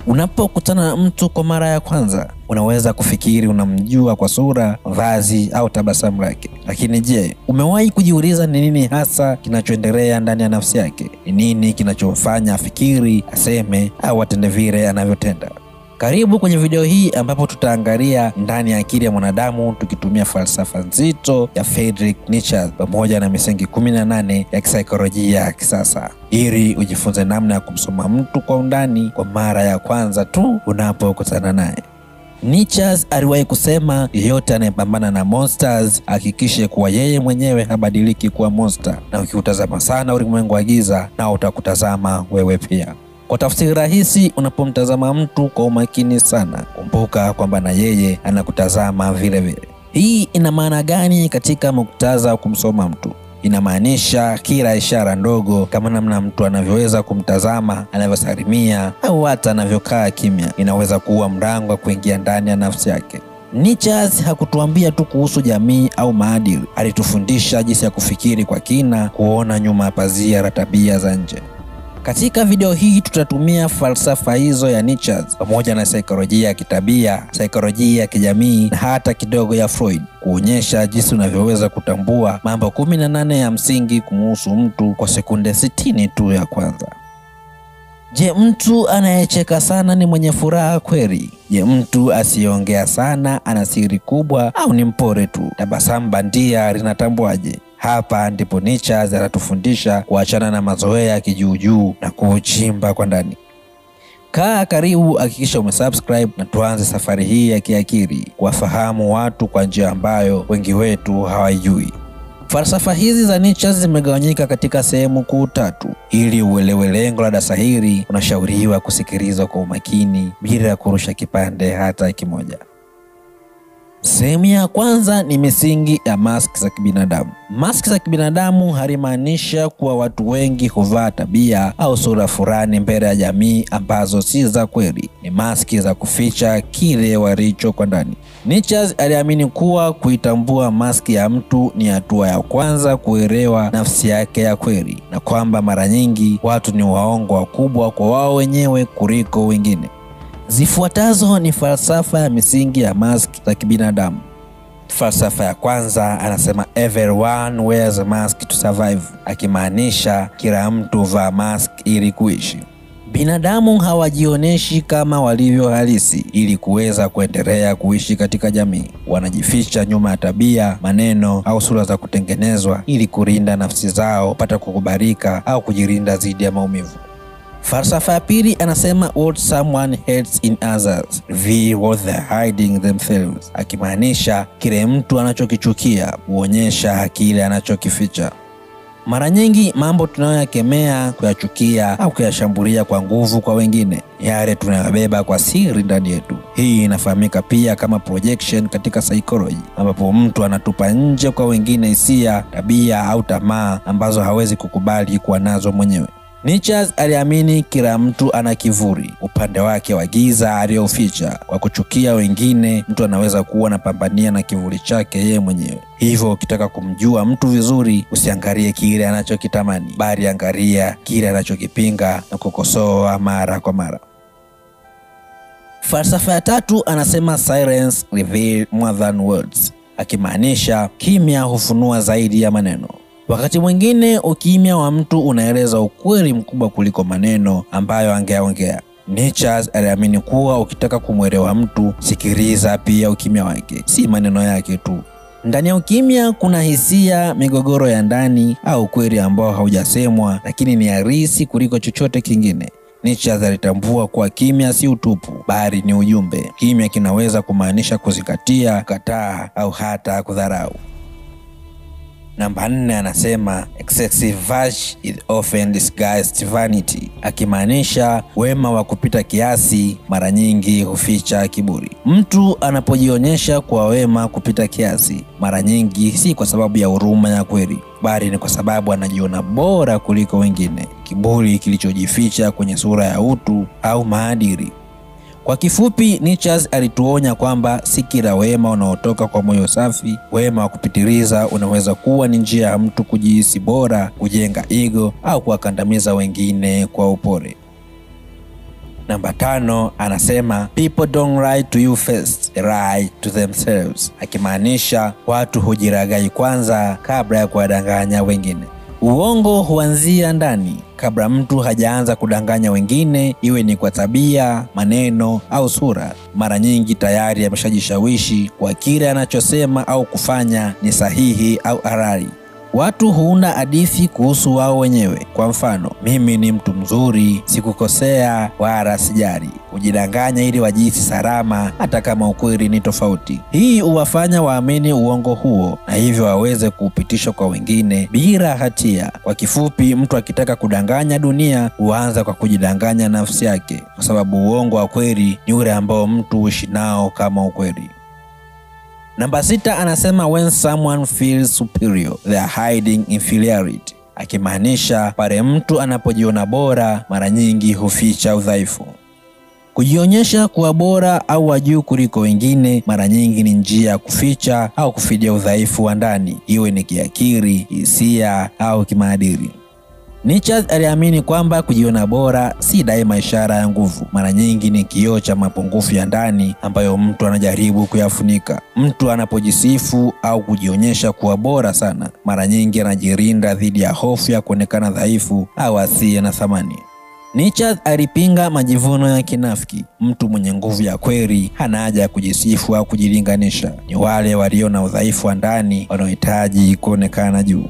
Unapokutana na mtu kwa mara ya kwanza, unaweza kufikiri unamjua kwa sura, vazi au tabasamu lake. Lakini je, umewahi kujiuliza ni nini hasa kinachoendelea ndani ya nafsi yake? Ni nini kinachomfanya afikiri, aseme au atende vile anavyotenda? Karibu kwenye video hii ambapo tutaangalia ndani ya akili ya mwanadamu tukitumia falsafa nzito ya Friedrich Nietzsche pamoja na misingi 18 ya kisaikolojia ya kisasa, ili ujifunze namna ya kumsoma mtu kwa undani kwa mara ya kwanza tu unapokutana naye. Nietzsche aliwahi kusema, yeyote anayepambana na monsters hakikishe kuwa yeye mwenyewe habadiliki kuwa monster, na ukiutazama sana ulimwengu wa giza na utakutazama wewe pia. Kwa tafsiri rahisi, unapomtazama mtu kwa umakini sana, kumbuka kwamba na yeye anakutazama vile vile. Hii ina maana gani katika muktadha wa kumsoma mtu? Inamaanisha kila ishara ndogo, kama namna mtu anavyoweza kumtazama, anavyosalimia au hata anavyokaa kimya, inaweza kuwa mlango wa kuingia ndani ya nafsi yake. Nietzsche hakutuambia tu kuhusu jamii au maadili, alitufundisha jinsi ya kufikiri kwa kina, kuona nyuma ya pazia la tabia za nje. Katika video hii tutatumia falsafa hizo ya Nietzsche pamoja na saikolojia ya kitabia, saikolojia ya kijamii na hata kidogo ya Freud, kuonyesha jinsi unavyoweza kutambua mambo 18 ya msingi kumuhusu mtu kwa sekunde 60 tu ya kwanza. Je, mtu anayecheka sana ni mwenye furaha kweli? Je, mtu asiyeongea sana ana siri kubwa au ni mpore tu? Tabasamu bandia linatambuaje? Hapa ndipo Nietzsche anatufundisha kuachana na mazoea ya kijuujuu na kuchimba kwa ndani. Kaa karibu, hakikisha umesubscribe na tuanze safari hii ya kiakili kuwafahamu watu kwa njia ambayo wengi wetu hawajui. Falsafa hizi za Nietzsche zimegawanyika katika sehemu kuu 3. Ili uelewe lengo la darasa hili, unashauriwa kusikiliza kwa umakini bila kurusha kipande hata kimoja. Sehemu ya kwanza ni misingi ya maski za kibinadamu. Maski za kibinadamu halimaanisha kuwa watu wengi huvaa tabia au sura fulani mbele ya jamii ambazo si za kweli. Ni maski za kuficha kile walicho kwa ndani. Nietzsche aliamini kuwa kuitambua maski ya mtu ni hatua ya kwanza kuelewa nafsi yake ya kweli, na kwamba mara nyingi watu ni waongo wakubwa kwa wao wenyewe kuliko wengine. Zifuatazo ni falsafa ya misingi ya maski za kibinadamu. Falsafa ya kwanza anasema everyone wears a mask to survive, akimaanisha kila mtu huvaa mask ili kuishi. Binadamu hawajionyeshi kama walivyo halisi ili kuweza kuendelea kuishi katika jamii. Wanajificha nyuma ya tabia, maneno au sura za kutengenezwa ili kulinda nafsi zao kupata kukubalika au kujilinda dhidi ya maumivu. Falsafa ya pili anasema what someone hates in others reveal what they're hiding themselves, akimaanisha kile mtu anachokichukia huonyesha kile anachokificha. Mara nyingi mambo tunayoyakemea, kuyachukia au kuyashambulia kwa nguvu kwa wengine, yale tunayabeba kwa siri ndani yetu. Hii inafahamika pia kama projection katika psychology, ambapo mtu anatupa nje kwa wengine hisia, tabia au tamaa ambazo hawezi kukubali kuwa nazo mwenyewe. Nietzsche aliamini kila mtu ana kivuli, upande wake wa giza alioficha. Kwa kuchukia wengine, mtu anaweza kuwa anapambania na kivuli chake yeye mwenyewe. Hivyo ukitaka kumjua mtu vizuri, usiangalie kile anachokitamani, bali angalia kile anachokipinga na kukosoa mara kwa mara. Falsafa ya tatu anasema silence reveals more than words, akimaanisha kimya hufunua zaidi ya maneno. Wakati mwingine ukimya wa mtu unaeleza ukweli mkubwa kuliko maneno ambayo angeongea. Nietzsche aliamini kuwa ukitaka kumwelewa mtu, sikiliza pia ukimya wake, si maneno yake tu. Ndani ya ukimya kuna hisia, migogoro ya ndani au ukweli ambao haujasemwa lakini ni halisi kuliko chochote kingine. Nietzsche alitambua kuwa kimya si utupu, bali ni ujumbe. Kimya kinaweza kumaanisha kuzingatia, kukataa au hata kudharau. Namba 4 anasema excessive virtue is often disguised vanity, akimaanisha wema wa kupita kiasi mara nyingi huficha kiburi. Mtu anapojionyesha kwa wema kupita kiasi, mara nyingi si kwa sababu ya huruma ya kweli, bali ni kwa sababu anajiona bora kuliko wengine, kiburi kilichojificha kwenye sura ya utu au maadili. Kwa kifupi, Nietzsche alituonya kwamba si kila wema unaotoka kwa moyo safi. Wema wa kupitiliza unaweza kuwa ni njia ya mtu kujihisi bora, kujenga ego au kuwakandamiza wengine kwa upole. Namba 5 anasema people don't lie to you first, they lie to themselves, akimaanisha watu hujiragai kwanza kabla ya kuwadanganya wengine. Uongo huanzia ndani kabla mtu hajaanza kudanganya wengine, iwe ni kwa tabia, maneno au sura. Mara nyingi tayari ameshajishawishi kwa kile anachosema au kufanya ni sahihi au halali. Watu huunda hadithi kuhusu wao wenyewe. Kwa mfano, mimi ni mtu mzuri, sikukosea wala sijali. Hujidanganya ili wajihisi salama hata kama ukweli ni tofauti. Hii huwafanya waamini uongo huo na hivyo waweze kuupitisha kwa wengine bila hatia. Kwa kifupi, mtu akitaka kudanganya dunia huanza kwa kujidanganya nafsi yake, kwa sababu uongo wa kweli ni ule ambao mtu huishi nao kama ukweli. Namba 6 anasema when someone feels superior, they are hiding inferiority, akimaanisha pale mtu anapojiona bora mara nyingi huficha udhaifu. Kujionyesha kuwa bora au wa juu kuliko wengine mara nyingi ni njia ya kuficha au kufidia udhaifu wa ndani, iwe ni kiakili, hisia au kimaadili. Nietzsche aliamini kwamba kujiona bora si daima ishara ya nguvu. Mara nyingi ni kioo cha mapungufu ya ndani ambayo mtu anajaribu kuyafunika. Mtu anapojisifu au kujionyesha kuwa bora sana, mara nyingi anajirinda dhidi ya hofu ya kuonekana dhaifu au asiye na thamani. Nietzsche alipinga majivuno ya kinafiki. Mtu mwenye nguvu ya kweli hana haja ya kujisifu au kujilinganisha. Ni wale walio na udhaifu wa ndani wanaohitaji kuonekana juu.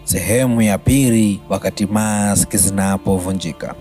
Sehemu ya pili, wakati mask zinapovunjika.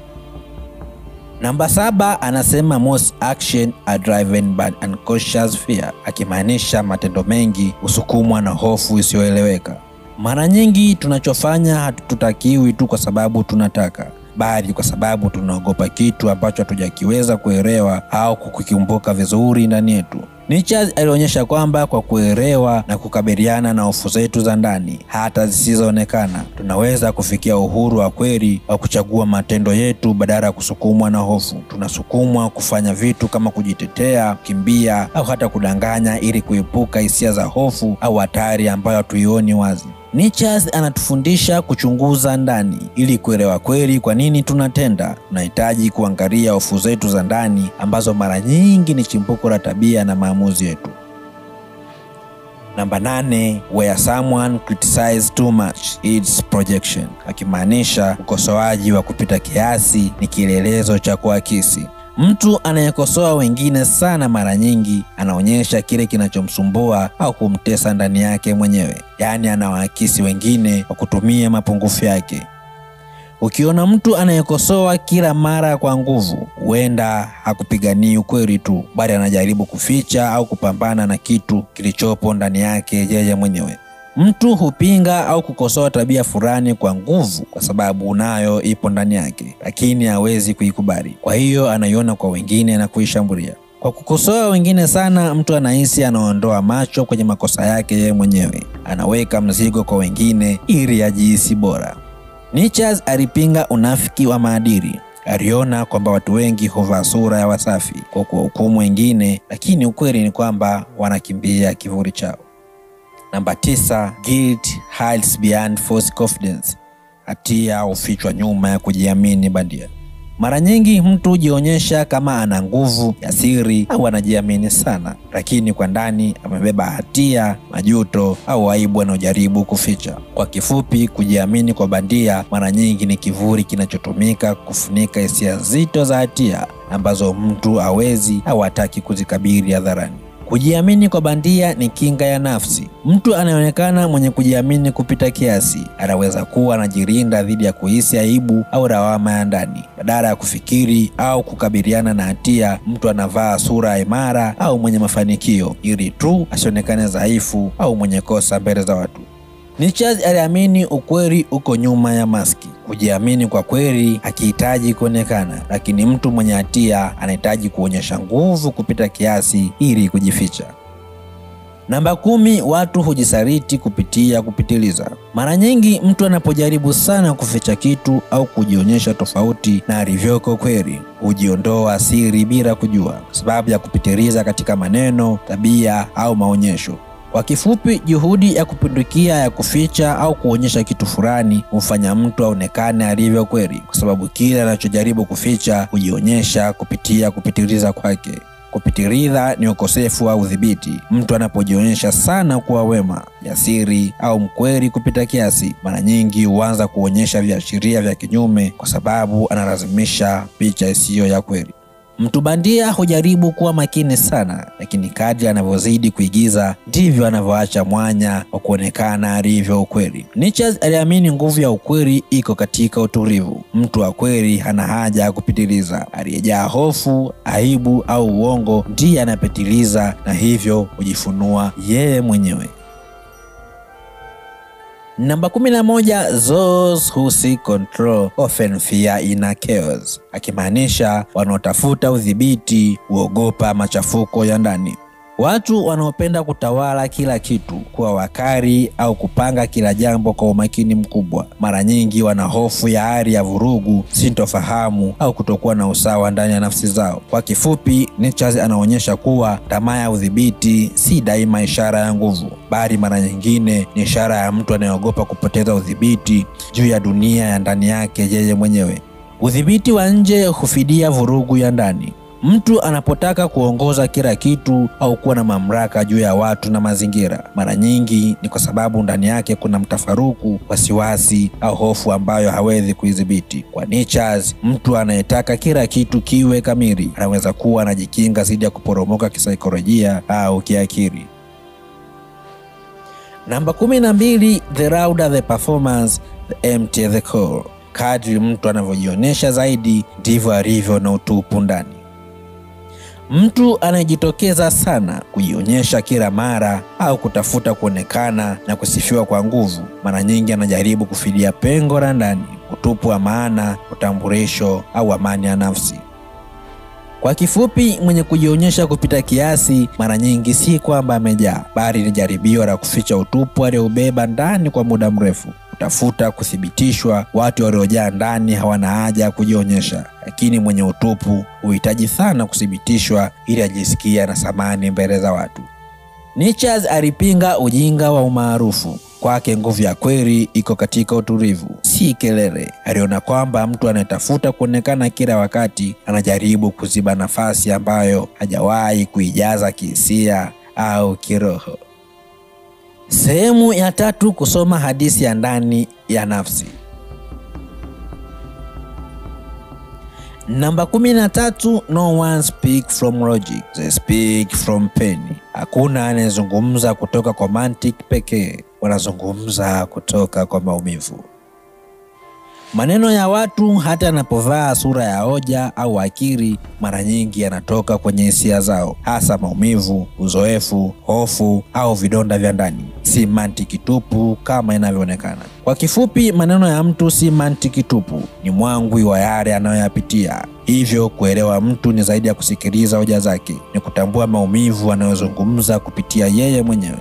Namba 7 anasema most action are driven by unconscious fear, akimaanisha matendo mengi husukumwa na hofu isiyoeleweka. Mara nyingi tunachofanya hatutakiwi tu kwa sababu tunataka, bali kwa sababu tunaogopa kitu ambacho hatujakiweza kuelewa au kukikumbuka vizuri ndani yetu. Nietzsche alionyesha kwamba kwa kuelewa na kukabiliana na hofu zetu za ndani, hata zisizoonekana, tunaweza kufikia uhuru wa kweli wa kuchagua matendo yetu badala ya kusukumwa na hofu. Tunasukumwa kufanya vitu kama kujitetea, kimbia au hata kudanganya ili kuepuka hisia za hofu au hatari ambayo hatuioni wazi. Nietzsche anatufundisha kuchunguza ndani ili kuelewa kweli kwa nini tunatenda. Tunahitaji kuangalia hofu zetu za ndani ambazo mara nyingi ni chimbuko la tabia na maamuzi yetu. Namba 8 where someone criticizes too much, it's projection, akimaanisha ukosoaji wa kupita kiasi ni kielelezo cha kuakisi. Mtu anayekosoa wengine sana mara nyingi anaonyesha kile kinachomsumbua au kumtesa ndani yake mwenyewe, yaani anawaakisi wengine kwa kutumia mapungufu yake. Ukiona mtu anayekosoa kila mara kwa nguvu, huenda hakupiganii ukweli tu, bali anajaribu kuficha au kupambana na kitu kilichopo ndani yake yeye mwenyewe. Mtu hupinga au kukosoa tabia fulani kwa nguvu kwa sababu nayo ipo ndani yake, lakini hawezi kuikubali. Kwa hiyo anaiona kwa wengine na kuishambulia. Kwa kukosoa wengine sana, mtu anahisi anaondoa macho kwenye makosa yake yeye mwenyewe. Anaweka mzigo kwa wengine ili ajihisi bora. Nietzsche alipinga unafiki wa maadili. Aliona kwamba watu wengi huvaa sura ya wasafi kwa kuhukumu wengine, lakini ukweli ni kwamba wanakimbia kivuli chao. Namba 9 guilt hides behind false confidence, hatia hufichwa nyuma ya kujiamini bandia. Mara nyingi mtu hujionyesha kama ana nguvu ya siri au anajiamini sana, lakini kwa ndani amebeba hatia, majuto au aibu anayojaribu kuficha. Kwa kifupi, kujiamini kwa bandia mara nyingi ni kivuli kinachotumika kufunika hisia nzito za hatia ambazo mtu hawezi au hataki kuzikabili hadharani. Kujiamini kwa bandia ni kinga ya nafsi. Mtu anayeonekana mwenye kujiamini kupita kiasi anaweza kuwa anajirinda dhidi ya kuhisi aibu au lawama ya ndani. Badala ya kufikiri au kukabiliana na hatia, mtu anavaa sura imara au mwenye mafanikio ili tu asionekane dhaifu au mwenye kosa mbele za watu. Nietzsche aliamini ukweli uko nyuma ya maski. Kujiamini kwa kweli hakihitaji kuonekana, lakini mtu mwenye hatia anahitaji kuonyesha nguvu kupita kiasi ili kujificha. Namba 10 watu hujisaliti kupitia kupitiliza. Mara nyingi mtu anapojaribu sana kuficha kitu au kujionyesha tofauti na alivyoko kweli, hujiondoa siri bila kujua, sababu ya kupitiliza katika maneno, tabia au maonyesho. Kwa kifupi, juhudi ya kupindukia ya kuficha au kuonyesha kitu fulani humfanya mtu aonekane alivyo kweli, kwa sababu kile anachojaribu kuficha hujionyesha kupitia kupitiliza kwake. Kupitiliza ni ukosefu au udhibiti. Mtu anapojionyesha sana kuwa wema, jasiri au mkweli kupita kiasi, mara nyingi huanza kuonyesha viashiria vya kinyume kwa sababu analazimisha picha isiyo ya kweli. Mtu bandia hujaribu kuwa makini sana, lakini kadri anavyozidi kuigiza ndivyo anavyoacha mwanya wa kuonekana alivyo ukweli. Nietzsche aliamini nguvu ya ukweli iko katika utulivu. Mtu wa kweli hana haja ya kupitiliza. Aliyejaa hofu, aibu au uongo ndiye anapitiliza, na hivyo hujifunua yeye mwenyewe. Namba 11, those who seek control often fear inner chaos. Akimaanisha wanaotafuta udhibiti huogopa machafuko ya ndani. Watu wanaopenda kutawala kila kitu, kuwa wakali au kupanga kila jambo kwa umakini mkubwa, mara nyingi wana hofu ya hali ya vurugu, sintofahamu au kutokuwa na usawa ndani ya nafsi zao. Kwa kifupi, Nietzsche anaonyesha kuwa tamaa ya udhibiti si daima ishara ya nguvu, bali mara nyingine ni ishara ya mtu anayeogopa kupoteza udhibiti juu ya dunia ya ndani yake yeye mwenyewe. Udhibiti wa nje hufidia vurugu ya ndani. Mtu anapotaka kuongoza kila kitu au kuwa na mamlaka juu ya watu na mazingira, mara nyingi ni kwa sababu ndani yake kuna mtafaruku, wasiwasi au hofu ambayo hawezi kuidhibiti. Kwa Nietzsche, mtu anayetaka kila kitu kiwe kamili anaweza kuwa anajikinga dhidi ya kuporomoka kisaikolojia au kiakili. Namba 12, the louder the performance, the emptier the core. Kadri mtu anavyojionyesha zaidi ndivyo alivyo na utupu ndani. Mtu anayejitokeza sana kujionyesha kila mara au kutafuta kuonekana na kusifiwa kwa nguvu, mara nyingi anajaribu kufidia pengo la ndani, utupu wa maana, utambulisho au amani ya nafsi. Kwa kifupi, mwenye kujionyesha kupita kiasi mara nyingi si kwamba amejaa, bali ni jaribio la kuficha utupu aliobeba ndani kwa muda mrefu. Kutafuta kuthibitishwa. Watu waliojaa ndani hawana haja ya kujionyesha, lakini mwenye utupu huhitaji sana kuthibitishwa ili ajisikie na thamani mbele za watu. Nietzsche alipinga ujinga wa umaarufu. Kwake nguvu ya kweli iko katika utulivu, si kelele. Aliona kwamba mtu anayetafuta kuonekana kila wakati anajaribu kuziba nafasi ambayo hajawahi kuijaza kihisia au kiroho. Sehemu ya 3, kusoma hadithi ya ndani ya nafsi. Namba 13, no one speak from logic, they speak from pain. Hakuna anayezungumza kutoka kwa mantiki pekee, wanazungumza kutoka kwa maumivu. Maneno ya watu hata yanapovaa sura ya hoja au akili, mara nyingi yanatoka kwenye hisia zao, hasa maumivu, uzoefu, hofu au vidonda vya ndani, si mantiki tupu kama inavyoonekana. Kwa kifupi, maneno ya mtu si mantiki tupu, ni mwangwi wa yale anayoyapitia. Hivyo kuelewa mtu ni zaidi ya kusikiliza hoja zake, ni kutambua maumivu anayozungumza kupitia yeye mwenyewe.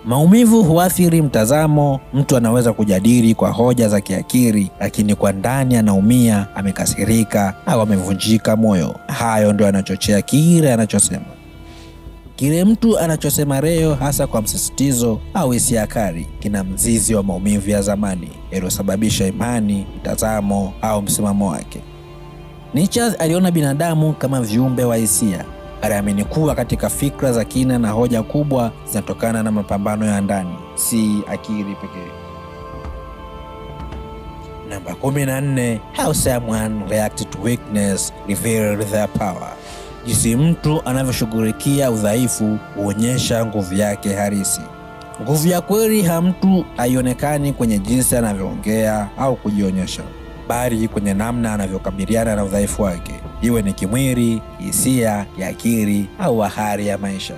Maumivu huathiri mtazamo. Mtu anaweza kujadili kwa hoja za kiakili, lakini kwa ndani anaumia, amekasirika au amevunjika moyo. Hayo ndio yanachochea kile anachosema. Kile mtu anachosema leo, hasa kwa msisitizo au hisia kali, kina mzizi wa maumivu ya zamani yaliyosababisha imani, mtazamo au msimamo wake. Nietzsche aliona binadamu kama viumbe wa hisia. Aliamini kuwa katika fikra za kina na hoja kubwa zinatokana na mapambano ya ndani, si akili pekee. Namba 14, how someone reacts to weakness reveals their power. Jinsi mtu anavyoshughulikia udhaifu huonyesha nguvu yake halisi. Nguvu ya kweli mtu haionekani kwenye jinsi anavyoongea au kujionyesha, bali kwenye namna anavyokabiliana na udhaifu wake, iwe ni kimwili, hisia, akili au hali ya maisha.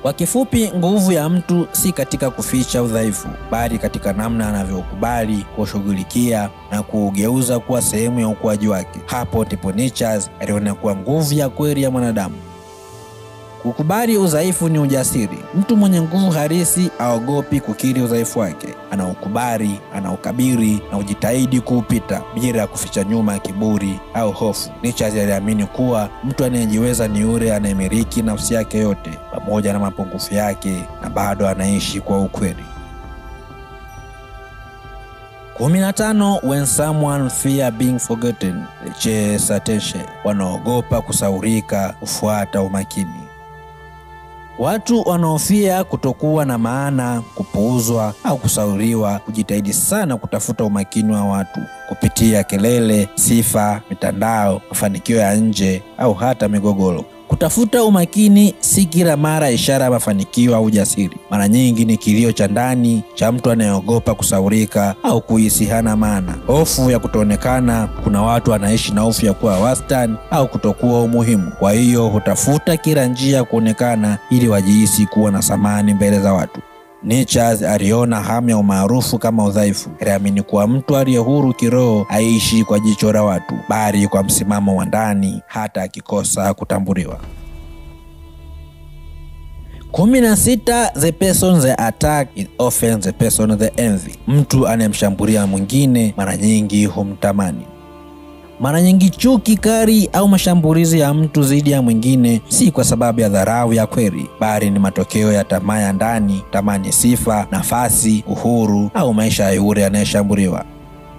Kwa kifupi, nguvu ya mtu si katika kuficha udhaifu, bali katika namna anavyokubali, kushughulikia na kuugeuza kuwa sehemu ya ukuaji wake. Hapo ndipo Nietzsche aliona kuwa nguvu ya kweli ya mwanadamu. Kukubali udhaifu ni ujasiri. Mtu mwenye nguvu halisi haogopi kukiri udhaifu wake, anaukubali, anaukabiri na ujitahidi kuupita bila kuficha nyuma ya kiburi au hofu. Nietzsche aliamini kuwa mtu anayejiweza ni yule anayemiliki nafsi yake yote, pamoja na mapungufu yake, na bado anaishi kwa ukweli. 15. When someone fear being forgotten, they chase attention. Wanaogopa kusaurika, kufuata umakini. Watu wanaofia kutokuwa na maana, kupuuzwa au kusauriwa kujitahidi sana kutafuta umakini wa watu kupitia kelele, sifa, mitandao, mafanikio ya nje au hata migogoro. Kutafuta umakini si kila mara ishara ya mafanikio au ujasiri. Mara nyingi ni kilio cha ndani cha mtu anayeogopa kusaurika au kuhisi hana maana. Hofu ya kutoonekana. Kuna watu wanaishi na hofu ya kuwa wastani au kutokuwa umuhimu. Kwa hiyo hutafuta kila njia kuonekana ili wajihisi kuwa na thamani mbele za watu. Nietzsche aliona hamu ya umaarufu kama udhaifu. Aliamini kuwa mtu aliye huru kiroho haishi kwa jicho la watu, bali kwa msimamo wa ndani, hata akikosa kutambuliwa. 16. The person they attack is often the person they envy. Mtu anayemshambulia mwingine mara nyingi humtamani. Mara nyingi chuki kali au mashambulizi ya mtu dhidi ya mwingine si kwa sababu ya dharau ya kweli, bali ni matokeo ya tamaa ya ndani, tamani sifa, nafasi, uhuru au maisha ya yule anayeshambuliwa.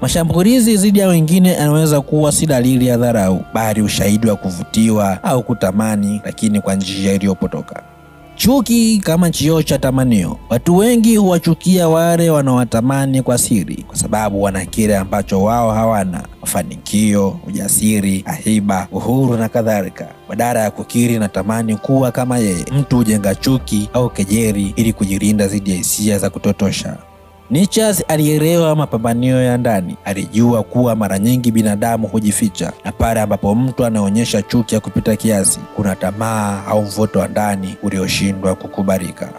Mashambulizi dhidi ya wengine yanaweza kuwa si dalili ya dharau, bali ushahidi wa kuvutiwa au kutamani, lakini kwa njia iliyopotoka. Chuki kama kioo cha tamanio. Watu wengi huwachukia wale wanaowatamani kwa siri kwa sababu wana kile ambacho wao hawana: mafanikio, ujasiri, haiba, uhuru na kadhalika. Badala ya kukiri na tamani kuwa kama yeye, mtu hujenga chuki au kejeli ili kujilinda dhidi ya hisia za kutotosha. Nietzsche alielewa mapambanio ya ndani. Alijua kuwa mara nyingi binadamu hujificha, na pale ambapo mtu anaonyesha chuki ya kupita kiasi, kuna tamaa au mvuto wa ndani ulioshindwa kukubalika.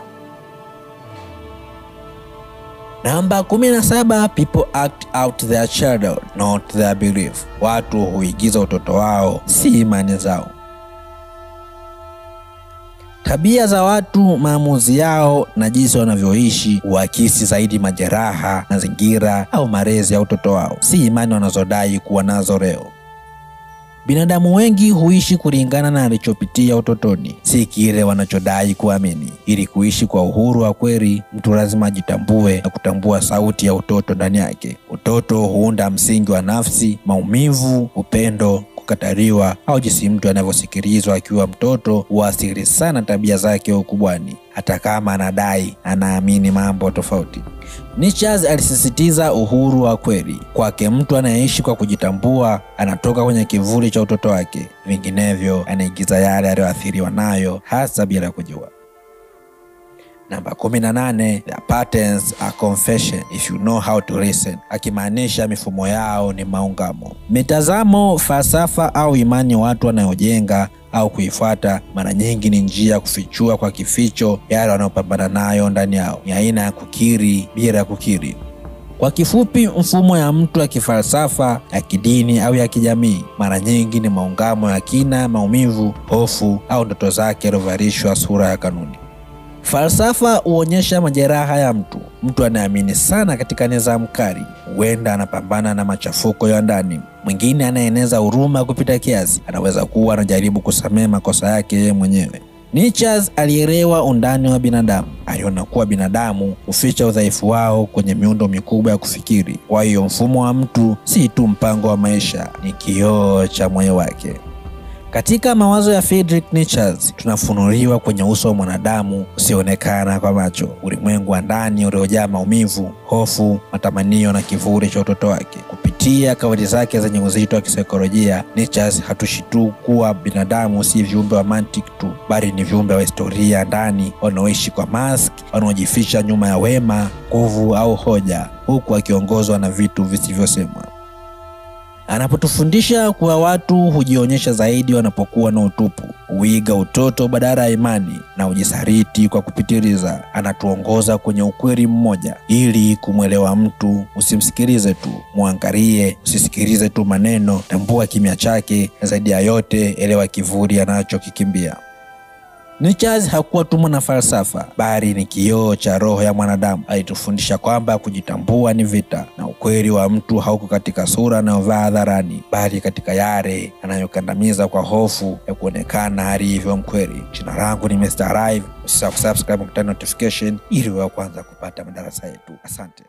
Namba 17. People act out their childhood, not their belief. Watu huigiza utoto wao, si imani zao. Tabia za watu, maamuzi yao na jinsi wanavyoishi huakisi zaidi majeraha, mazingira au malezi ya utoto wao, si imani wanazodai kuwa nazo leo. Binadamu wengi huishi kulingana na alichopitia utotoni, si kile wanachodai kuamini. Ili kuishi kwa uhuru wa kweli, mtu lazima ajitambue na kutambua sauti ya utoto ndani yake. Utoto huunda msingi wa nafsi, maumivu, upendo, kukataliwa au jinsi mtu anavyosikilizwa akiwa mtoto huathiri sana tabia zake ukubwani, hata kama anadai anaamini mambo tofauti. Nietzsche alisisitiza uhuru wa kweli. Kwake mtu anayeishi kwa kujitambua anatoka kwenye kivuli cha utoto wake, vinginevyo anaigiza yale aliyoathiriwa nayo, hasa bila kujua. Namba 18. Their patterns are confession if you know how to listen. Akimaanisha mifumo yao ni maungamo. Mitazamo, falsafa au imani watu wanayojenga au kuifuata mara nyingi ni njia ya kufichua kwa kificho yale wanayopambana nayo ndani yao. Ni aina ya kukiri bila kukiri. Kwa kifupi, mfumo ya mtu ya kifalsafa, ya kidini au ya kijamii mara nyingi ni maungamo ya kina, maumivu, hofu au ndoto zake yaliyovalishwa sura ya kanuni. Falsafa huonyesha majeraha ya mtu. Mtu anaamini sana katika nidhamu kali, huenda anapambana na machafuko ya ndani. Mwingine anaeneza huruma kupita kiasi, anaweza kuwa anajaribu kusamehe makosa yake yeye mwenyewe. Nietzsche alielewa undani wa binadamu. Aliona kuwa binadamu huficha udhaifu wao kwenye miundo mikubwa ya kufikiri. Kwa hiyo mfumo wa mtu si tu mpango wa maisha, ni kioo cha moyo wake. Katika mawazo ya Friedrich Nietzsche tunafunuliwa kwenye uso wa mwanadamu usioonekana kwa macho, ulimwengu wa ndani uliojaa maumivu, hofu, matamanio na kivuli cha utoto wake. Kupitia kauli zake zenye uzito wa kisaikolojia, Nietzsche hatushitu kuwa binadamu si viumbe wa mantiki tu, bali ni viumbe wa historia ndani, wanaoishi kwa mask, wanaojificha nyuma ya wema, nguvu au hoja, huku akiongozwa na vitu visivyosemwa. Anapotufundisha kuwa watu hujionyesha zaidi wanapokuwa na utupu, huiga utoto badala ya imani na hujisariti kwa kupitiliza. Anatuongoza kwenye ukweli mmoja: ili kumwelewa mtu, usimsikilize tu, muangalie. Usisikilize tu maneno, tambua kimya chake, na zaidi ya yote elewa kivuli anachokikimbia. Nietzsche hakuwa tu mwana falsafa, bali ni kioo cha roho ya mwanadamu. Alitufundisha kwamba kujitambua ni vita, na ukweli wa mtu hauko katika sura anayovaa hadharani, bali katika yale anayokandamiza kwa hofu ya kuonekana alivyo mkweli. Jina langu ni Mr. Arrive. Usisahau kusubscribe na notification ili uwe wa kwanza kupata madarasa yetu. Asante.